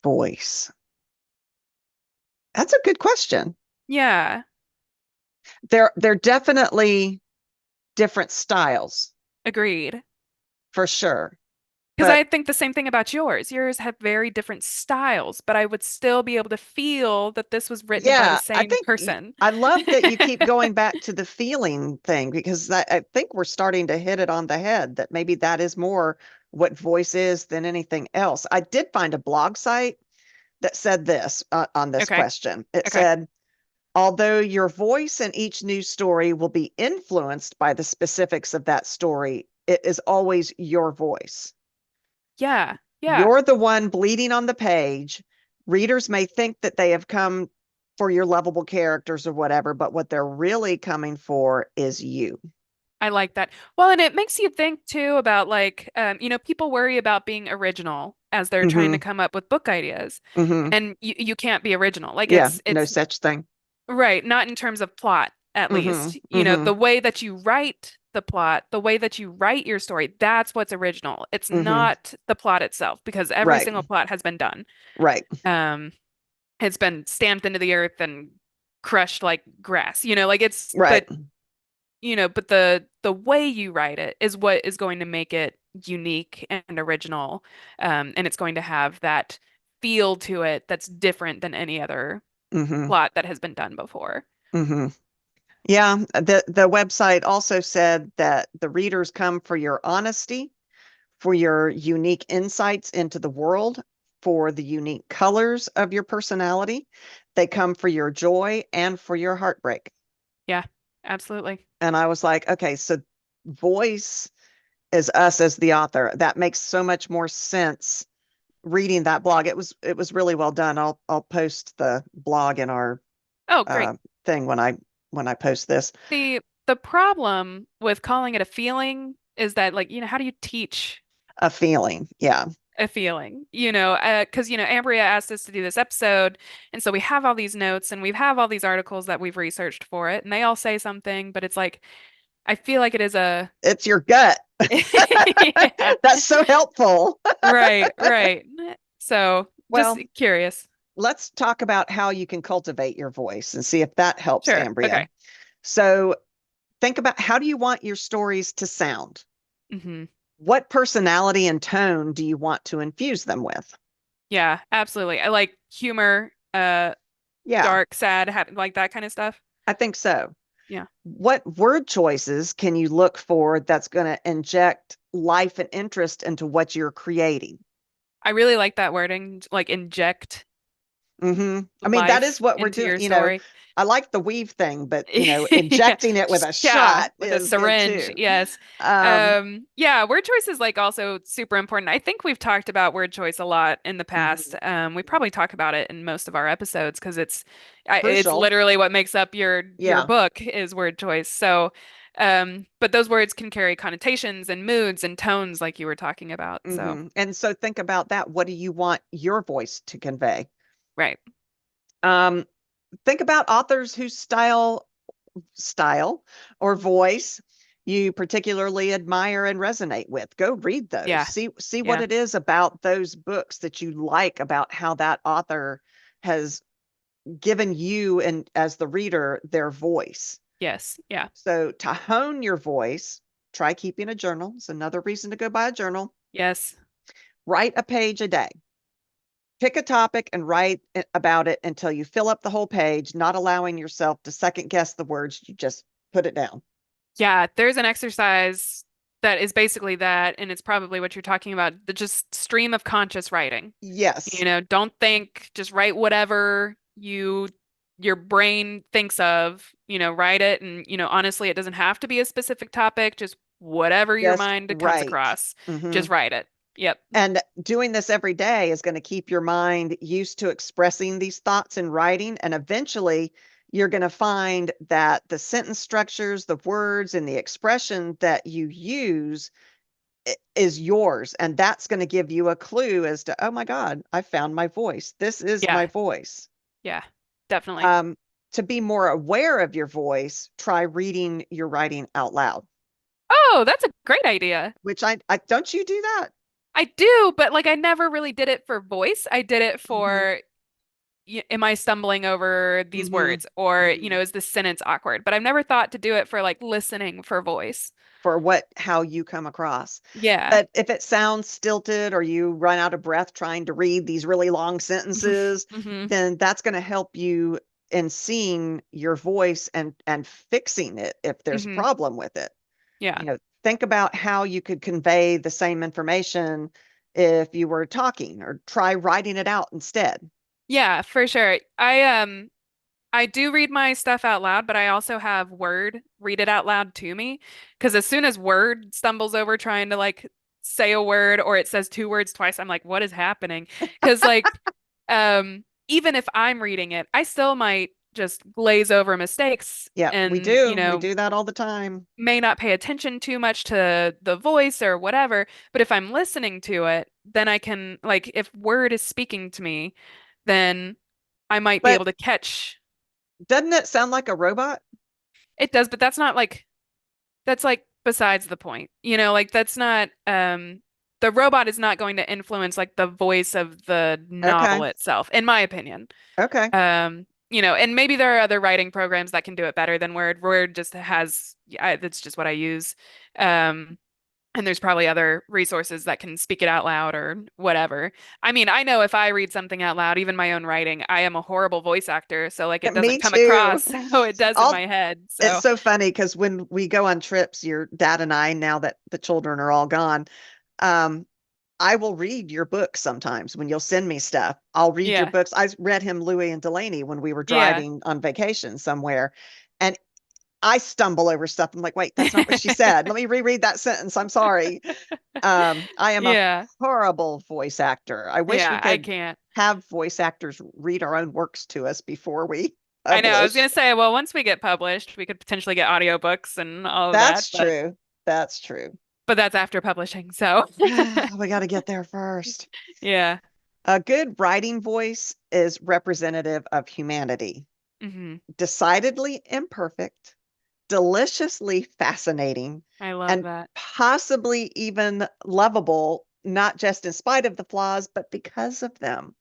voice. That's a good question. Yeah, They're definitely different styles agreed. for sure. Because But I think the same thing about yours. Yours have very different styles, but I would still be able to feel that this was written by the yeah, I same think person. I love that you keep going back to the feeling thing because I think we're starting to hit it on the head that maybe that is more what voice is than anything else. I did find a blog site that said this on this Okay. question. It Okay. said, although your voice in each news story will be influenced by the specifics of that story, it is always your voice. Yeah. Yeah. You're the one bleeding on the page. Readers may think that they have come for your lovable characters or whatever, but what they're really coming for is you. I like that. Well, and it makes you think too about like, people worry about being original as they're trying Hmm. to come up with book ideas. Hmm. And you can't be original. Like Yeah, no it's such thing. right, not in terms of plot, at Hmm. least. Hmm. The way that you write the plot, the way that you write your story, that's what's original. It's Hmm. not the plot itself, because every Right, single plot has been done. right. Um, it's been stamped into the earth and crushed like grass. Right. But the way you write it is what is going to make it unique and original. And it's going to have that feel to it that's different than any other Hmm. plot that has been done before. Hmm. Yeah, the website also said that the readers come for your honesty, for your unique insights into the world, for the unique colors of your personality. They come for your joy and for your heartbreak. Yeah, absolutely. And I was like, okay, so voice is us as the author. That makes so much more sense reading that blog. It was really well done. I'll post the blog in our Oh, great. uh, thing when I post this. The problem with calling it a feeling is that, like, how do you teach A feeling. Yeah. a feeling? Because Ambria asked us to do this episode, and so we have all these notes and we have all these articles that we've researched for it, and they all say something, but it's like I feel like it is a It's your gut. yeah, That's so helpful. right, right. So just Well, curious. let's talk about how you can cultivate your voice and see if that helps, Sure. Ambria. Okay. So, think about how do you want your stories to sound? Hmm. What personality and tone do you want to infuse them with? Yeah, absolutely. I like humor, Yeah, dark, sad, like that kind of stuff. I think so. Yeah. What word choices can you look for that's going to inject life and interest into what you're creating? I really like that wording, like inject I mean, that is life what we're into doing. your story. I like the weave thing, but Yeah, injecting it with just a yeah, shot with a is good syringe. too. Yes. Um, Yeah, word choice is like also super important. I think we've talked about word choice a lot in the past. mhm. We probably talk about it in most of our episodes because it's Crucial. literally what makes up your Yeah. book is word choice. So, but those words can carry connotations and moods and tones like you were talking about. So, And so think about that. What do you want your voice to convey? right. Um, think about authors whose style or voice you particularly admire and resonate with. Go read those. Yeah. See what Yeah. it is about those books that you like about how that author has given you and as the reader their voice. Yes. Yeah. So to hone your voice, try keeping a journal. It's another reason to go buy a journal. Yes. Write a page a day. Pick a topic and write about it until you fill up the whole page, not allowing yourself to second guess the words. You just put it down. Yeah, there's an exercise that is basically that, and it's probably what you're talking about, the just stream of conscious writing. Yes. Don't think, just write whatever your brain thinks of, write it. And, honestly, it doesn't have to be a specific topic, just whatever your Just mind comes write. across, Hmm. just write it. Yep. And doing this every day is going to keep your mind used to expressing these thoughts in writing. And eventually, you're going to find that the sentence structures, the words, and the expression that you use is yours. And that's going to give you a clue as to, oh my God, I found my voice. This is Yeah. my voice. Yeah. Definitely. Um, to be more aware of your voice, try reading your writing out loud, Oh, that's a great idea. which I don't you do that? I do, but like I never really did it for voice. I did it Hmm. for am I stumbling over these Hmm. words or, Hmm. is this sentence awkward? But I've never thought to do it for like listening for voice. For what how you come across. Yeah. But if it sounds stilted or you run out of breath trying to read these really long sentences, Hmm. then that's going to help you in seeing your voice and fixing it if there's a Hmm. problem with it. Yeah. Think about how you could convey the same information if you were talking, or try writing it out instead. Yeah, for sure. I do read my stuff out loud, but I also have Word read it out loud to me. Because as soon as Word stumbles over trying to like say a word or it says two words twice, I'm like, what is happening? Because even if I'm reading it, I still might just glaze over mistakes Yeah, we and, do. We do that all the time. may not pay attention too much to the voice or whatever. But if I'm listening to it, then I can, like, if Word is speaking to me, then I might be But able to catch. doesn't it sound like a robot? It does, but that's like besides the point. Like that's not the robot is not going to influence like the voice of the Okay. novel itself, in my opinion. Okay. And maybe there are other writing programs that can do it better than Word. Word just has, yeah, that's just what I use. Um, and there's probably other resources that can speak it out loud or whatever. I mean, I know if I read something out loud, even my own writing, I am a horrible voice actor, so like it Me doesn't come too. across how it does in I'll my head. It's So, so funny because when we go on trips, your dad and I, now that the children are all gone, um, I will read your books sometimes when you'll send me stuff. I'll read your yeah. books. I read him Louis and Delaney when we were Yeah. driving on vacation somewhere. And I stumble over stuff. I'm like, wait, that's not what she said. Let me reread that sentence. I'm sorry. I am a Yeah. horrible voice actor. I wish we Yeah, I could can't. have voice actors read our own works to us before we I know. I was publish. gonna say, well, once we get published, we could potentially get audiobooks and all of that, That's true. That's true. but that's after publishing. So, We got to get there first. yeah. A good writing voice is representative of humanity, Hmm. decidedly imperfect, deliciously fascinating, I love and that. possibly even lovable, not just in spite of the flaws, but because of them.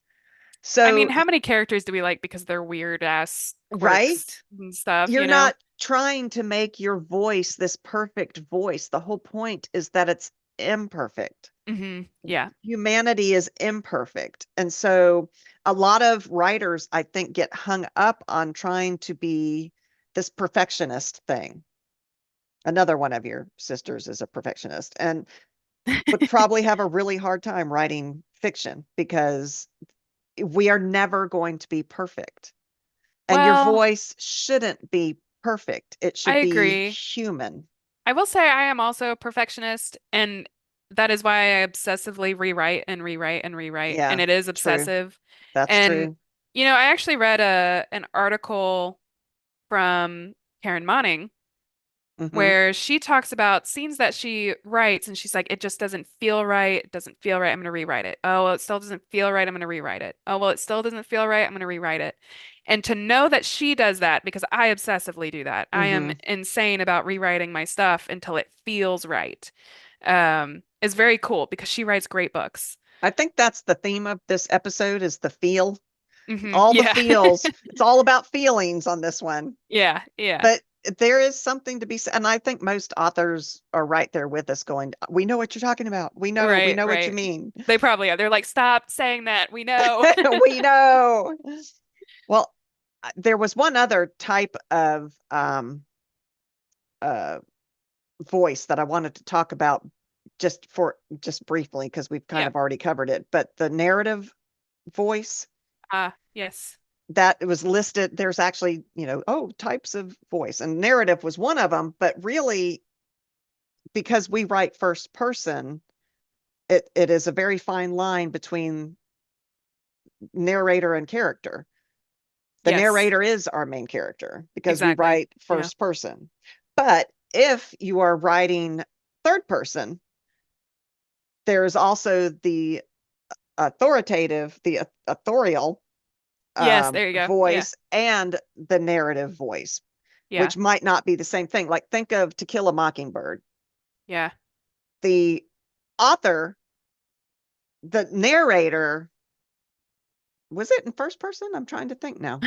I mean, So, how many characters do we like because they're weird ass right? quirks and stuff, You're not trying to make your voice this perfect voice. The whole point is that it's imperfect. Yeah. Humanity is imperfect. And so a lot of writers, I think, get hung up on trying to be this perfectionist thing. Another one of your sisters is a perfectionist and would probably have a really hard time writing fiction because we are never going to be perfect. And your Well, voice shouldn't be perfect. It I should be agree. human. I will say I am also a perfectionist, and that is why I obsessively rewrite and rewrite and rewrite, and Yeah, it is true. obsessive. That's And true. I actually read a an article from Karen Monning Hmm. where she talks about scenes that she writes and she's like, it just doesn't feel right. It doesn't feel right. I'm going to rewrite it. Oh, well, it still doesn't feel right. I'm going to rewrite it. Oh, well, it still doesn't feel right. I'm going to rewrite it. And to know that she does that, because I obsessively do that, I am Hmm. insane about rewriting my stuff until it feels right, is very cool because she writes great books. I think that's the theme of this episode is the feel. Hmm. All the Yeah. feels. It's all about feelings on this one. Yeah. Yeah. But there is something to be said, and I think most authors are right there with us going, we know what you're talking about. We Right, know what you right. mean. They probably are. They're like, stop saying that. We know. We know. Well, there was one other type of uh voice that I wanted to talk about just briefly because we've kind Yeah. of already covered it, but the narrative voice Ah, yes. that was listed, there's actually, oh, types of voice, and narrative was one of them, but really because we write first person, it is a very fine line between narrator and character. The Yes. narrator is our main character because we Exactly. write Yeah. first person. But if you are writing third person, there's also the authorial Yes, there you go. Yeah. voice and the narrative voice, Yeah. which might not be the same thing. Like think of To Kill a Mockingbird. Yeah. The author, the narrator, was it in first person? I'm trying to think now.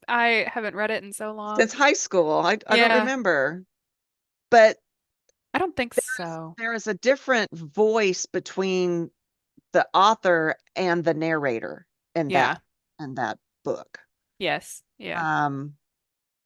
I haven't read it in so long. Since high school, I don't Yeah. remember. But I don't think so. there is a different voice between the author and the narrator in Yeah. that book. Yes. Yeah. Um,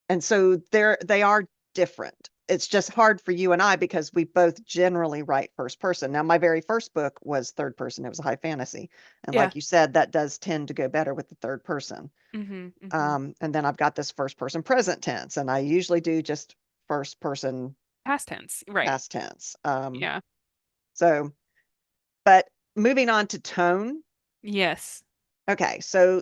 and so they are different. It's just hard for you and I because we both generally write first person. Now, my very first book was third person. It was a high fantasy. And Yeah. like you said, that does tend to go better with the third person. Mm-hmm. Mm-hmm. And then I've got this first person present tense, and I usually do just first person Past tense. Right. past tense. Yeah. So, but moving on to tone. Yes. Okay, so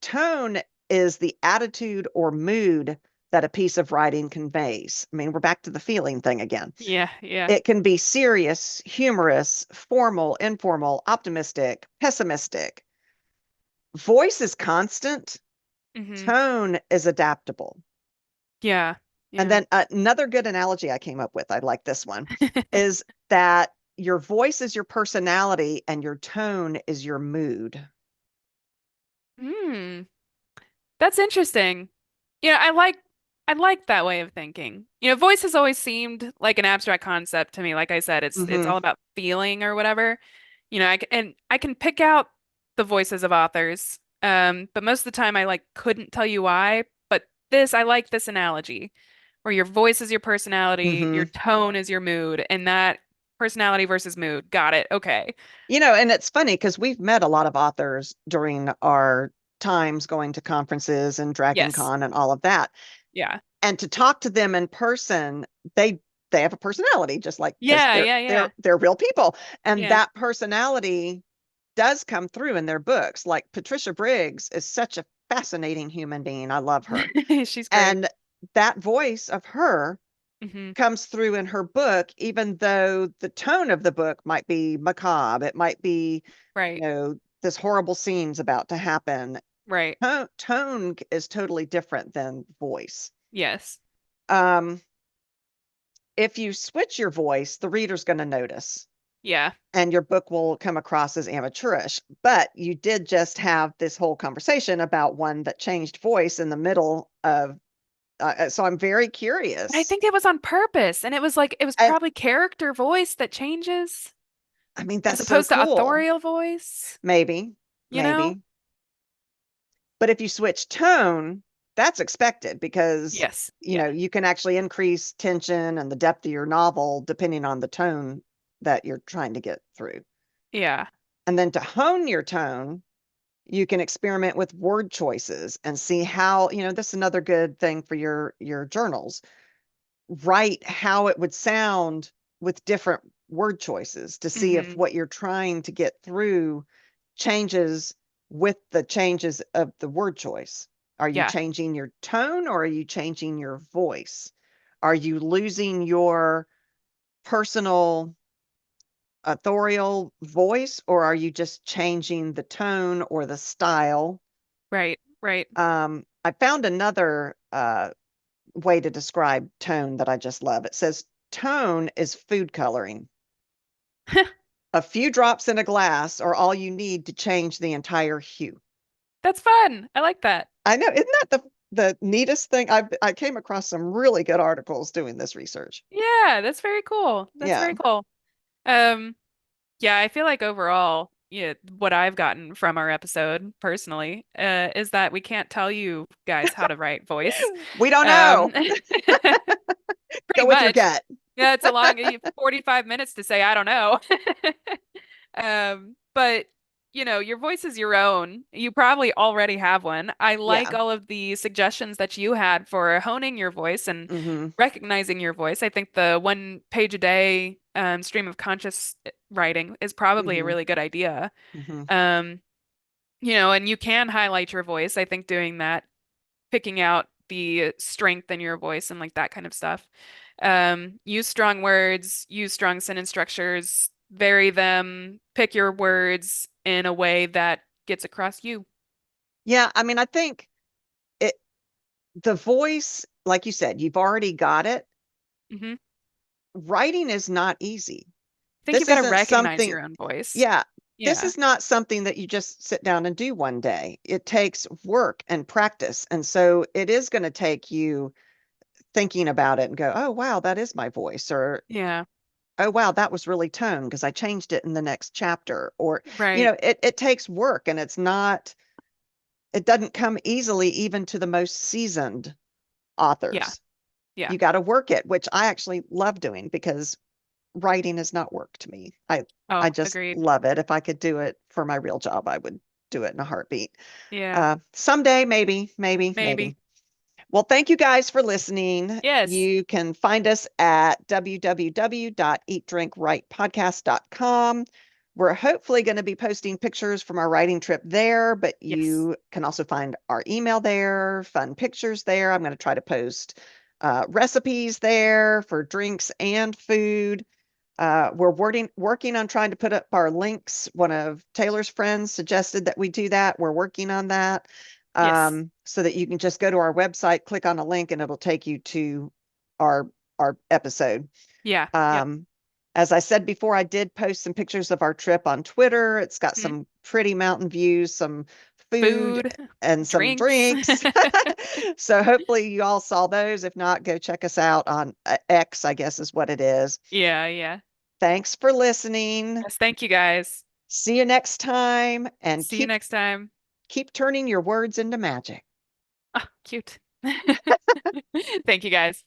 tone is the attitude or mood that a piece of writing conveys. I mean, we're back to the feeling thing again. Yeah. Yeah. It can be serious, humorous, formal, informal, optimistic, pessimistic. Voice is constant, Mm-hmm. tone is adaptable. Yeah. And Yeah. then another good analogy I came up with, I like this one, is that your voice is your personality and your tone is your mood. Hmm. That's interesting. I like that way of thinking. Voice has always seemed like an abstract concept to me. Like I said, it's Hmm. all about feeling or whatever. And I can pick out the voices of authors. But most of the time I like couldn't tell you why. But I like this analogy where your voice is your personality, your Hmm. tone is your mood, and that personality versus mood. Got it. Okay. And it's funny because we've met a lot of authors during our times going to conferences and Dragon Yes. Con and all of that. Yeah. And to talk to them in person, they they have a personality just like because Yeah, yeah, yeah. they're real people. And Yeah. that personality does come through in their books. Like Patricia Briggs is such a fascinating human being. I love her. She's great. And that voice of her Hmm. comes through in her book, even though the tone of the book might be macabre. It might be, Right. this horrible scene's about to happen. Right. Tone is totally different than voice. Yes. Um, if you switch your voice, the reader's going to notice Yeah. and your book will come across as amateurish. But you did just have this whole conversation about one that changed voice in the middle of, so I'm very But I curious. think it was on purpose, and it was And probably character voice that changes I mean, as that's so opposed to cool. authorial voice, Maybe, you know? maybe. But if you switch tone, that's expected because, Yes. Yeah. you can actually increase tension and the depth of your novel depending on the tone that you're trying to get through. Yeah. And then to hone your tone, you can experiment with word choices and see how, this is another good thing for your journals. Write how it would sound with different word choices to see if Hmm. what you're trying to get through changes with the changes of the word choice. Are you Yeah. changing your tone or are you changing your voice? Are you losing your personal authorial voice or are you just changing the tone or the style? Right. Right. I found another way to describe tone that I just love. It says tone is food coloring. A few drops in a glass are all you need to change the entire hue. That's fun. I like that. I know, isn't that the neatest thing I came across some really good articles doing this research. Yeah, that's very cool. That's Yeah. very cool. Um, yeah, I feel like overall, yeah, what I've gotten from our episode personally, is that we can't tell you guys how to write voice. We don't know. Pretty Go with your much. gut. Yeah, it's a long 45 minutes to say, I don't know. But your voice is your own. You probably already have one. I like Yeah. all of the suggestions that you had for honing your voice and Hmm. recognizing your voice. I think the 1 page a day stream of conscious writing is probably a Hmm. really good idea. Hmm. Um, and you can highlight your voice. I think doing that, picking out the strength in your voice and like that kind of stuff. Use strong words, use strong sentence structures, vary them, pick your words in a way that gets across you. Yeah, I mean, I think it the voice, like you said, you've already got it. I Writing is not easy. think you've This got to isn't recognize something, your own voice. yeah, this Yeah. is not something that you just sit down and do one day. It takes work and practice. And so it is going to take you thinking about it and go, oh, wow, that is my voice. Or, Yeah. oh, wow, that was really toned because I changed it in the next chapter. Or, Right. it takes work and it doesn't come easily even to the most seasoned Yeah. authors. Yeah. You got to work it, which I actually love doing because writing is not work to me. I Oh, just agreed. love it. If I could do it for my real job, I would do it in a heartbeat. Yeah. Someday, maybe, maybe, Maybe. maybe. Well, thank you guys for listening. Yes. You can find us at www.eatdrinkwritepodcast.com. We're hopefully going to be posting pictures from our writing trip there, but Yes. you can also find our email there, fun pictures there. I'm going to try to post recipes there for drinks and food. We're working on trying to put up our links. One of Taylor's friends suggested that we do that. We're working on that, Yes. so that you can just go to our website, click on a link, and it'll take you to our our episode. Yeah. Yep. Um, as I said before, I did post some pictures of our trip on Twitter. It's got Mhm. some pretty mountain views, some food, Food, and some drinks. drinks. So hopefully you all saw those. If not, go check us out on X, I guess is what it is. Yeah, yeah. Thanks for listening. Yes, thank you guys. See you next time and See you next time. keep turning your words into magic. Oh, cute. Thank you guys.